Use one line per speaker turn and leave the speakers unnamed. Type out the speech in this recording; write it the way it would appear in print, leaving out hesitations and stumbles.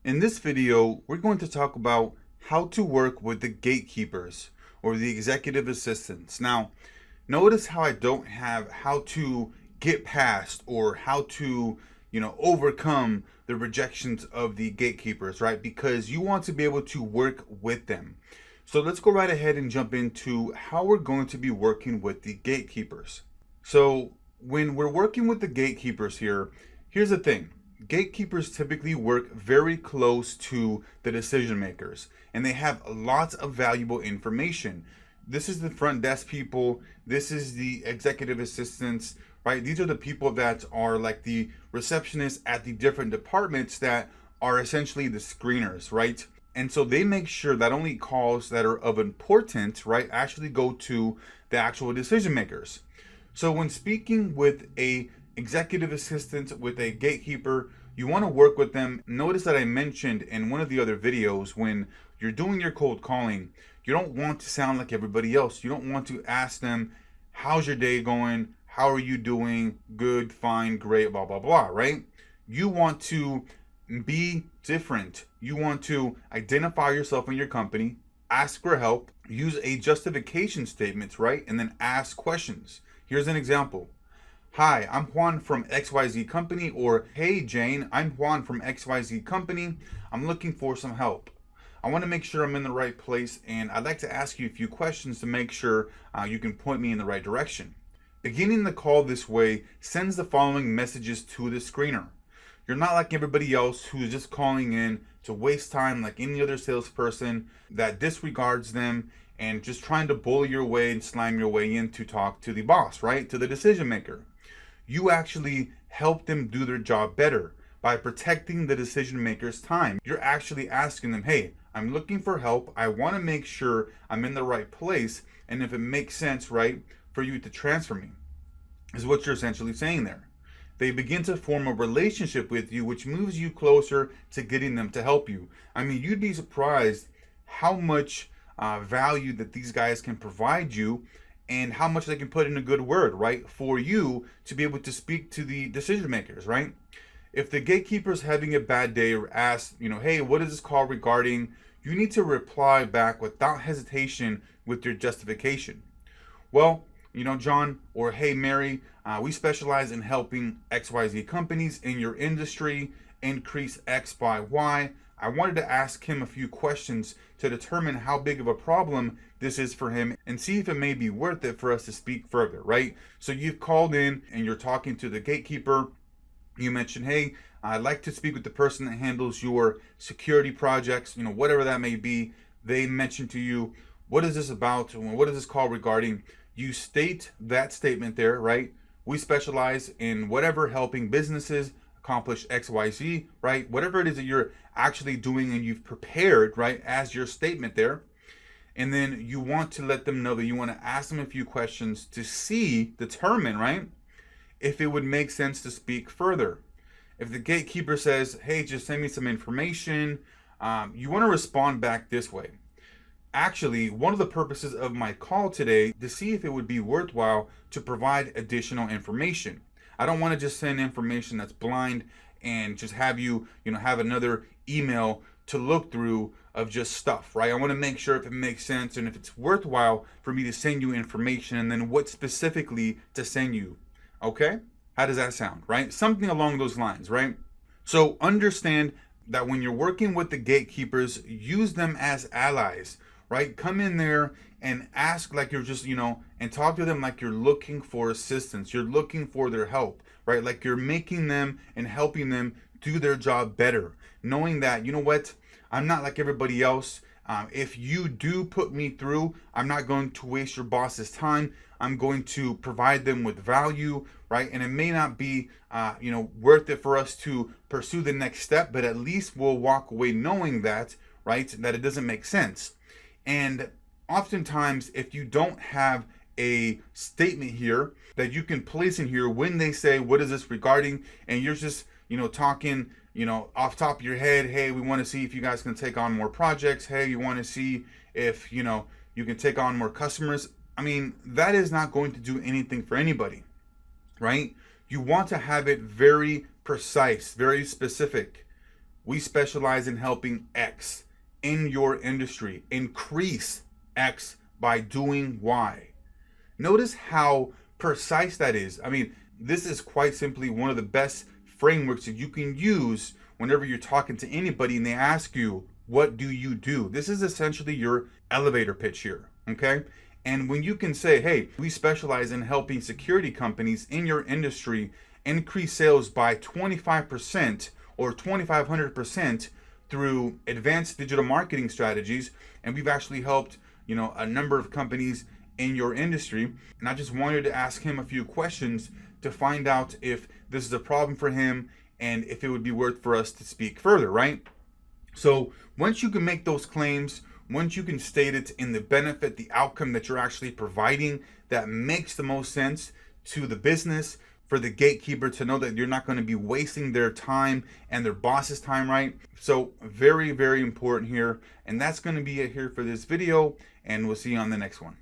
In this video, we're going to talk about how to work with the gatekeepers or the executive assistants. Now, notice how I don't have how to get past or how to, overcome the rejections of the gatekeepers, right? Because you want to be able to work with them. So let's go right ahead and jump into how we're going to be working with the gatekeepers. So when we're working with the gatekeepers here, here's the thing. Gatekeepers typically work very close to the decision makers and they have lots of valuable information. This is the front desk people, this is the executive assistants, right? These are the people that are like the receptionists at the different departments that are essentially the screeners, right? And so they make sure that only calls that are of importance, right, actually go to the actual decision makers. So when speaking with a executive assistant, with a gatekeeper, you want to work with them. Notice that I mentioned in one of the other videos, when you're doing your cold calling, you don't want to sound like everybody else. You don't want to ask them, how's your day going? How are you doing? Good, fine, great, blah, blah, blah, right? You want to be different. You want to identify yourself and your company, ask for help, use a justification statement, right? And then ask questions. Here's an example. Hi, I'm Juan from XYZ Company, or hey Jane, I'm Juan from XYZ Company. I'm looking for some help. I want to make sure I'm in the right place, and I'd like to ask you a few questions to make sure you can point me in the right direction. Beginning the call this way sends the following messages to the screener. You're not like everybody else who's just calling in to waste time like any other salesperson that disregards them and just trying to bully your way and slam your way in to talk to the boss, right? To the decision maker. You actually help them do their job better by protecting the decision maker's time. You're actually asking them, hey, I'm looking for help. I want to make sure I'm in the right place. And if it makes sense, right, for you to transfer me, is what you're essentially saying there. They begin to form a relationship with you, which moves you closer to getting them to help you. I mean, you'd be surprised how much value that these guys can provide you and how much they can put in a good word, right? For you to be able to speak to the decision makers, right? If the gatekeeper's having a bad day or asks, hey, what is this call regarding? You need to reply back without hesitation with your justification. Well, John, or hey, Mary, we specialize in helping XYZ companies in your industry increase X by Y. I wanted to ask him a few questions to determine how big of a problem this is for him and see if it may be worth it for us to speak further, right? So you've called in and you're talking to the gatekeeper. You mentioned, hey, I'd like to speak with the person that handles your security projects, whatever that may be. They mentioned to you, what is this about? What is this call regarding? You state that statement there, right? We specialize in whatever helping businesses accomplish XYZ, right? Whatever it is that you're actually doing and you've prepared, right, as your statement there. And then you want to let them know that you want to ask them a few questions to determine, right, if it would make sense to speak further. If the gatekeeper says, hey, just send me some information, you want to respond back this way. Actually, one of the purposes of my call today to see if it would be worthwhile to provide additional information. I don't want to just send information that's blind and just have you, have another email to look through of just stuff, right? I want to make sure if it makes sense and if it's worthwhile for me to send you information and then what specifically to send you. Okay? How does that sound, right? Something along those lines, right? So understand that when you're working with the gatekeepers, use them as allies, right? Come in there and ask like you're just, and talk to them like you're looking for assistance. You're looking for their help, right? Like you're making them and helping them do their job better. Knowing that, I'm not like everybody else. If you do put me through, I'm not going to waste your boss's time. I'm going to provide them with value, right? And it may not be, worth it for us to pursue the next step, but at least we'll walk away knowing that, right, that it doesn't make sense. And oftentimes, if you don't have a statement here that you can place in here when they say, what is this regarding? And you're just, talking, off top of your head, hey, we want to see if you guys can take on more projects. Hey, you want to see if, you can take on more customers. I mean, that is not going to do anything for anybody, right? You want to have it very precise, very specific. we specialize in helping X in your industry increase X by doing Y. Notice how precise that is. I mean, this is quite simply one of the best frameworks that you can use whenever you're talking to anybody and they ask you, what do you do? This is essentially your elevator pitch here, okay? And when you can say, hey, we specialize in helping security companies in your industry increase sales by 25% or 2,500% through advanced digital marketing strategies, and we've actually helped, a number of companies in your industry. And I just wanted to ask him a few questions to find out if this is a problem for him and if it would be worth for us to speak further, right? So once you can make those claims, once you can state it in the benefit, the outcome that you're actually providing that makes the most sense to the business, for the gatekeeper to know that you're not going to be wasting their time and their boss's time, right? So very, very important here. And that's going to be it here for this video, and we'll see you on the next one.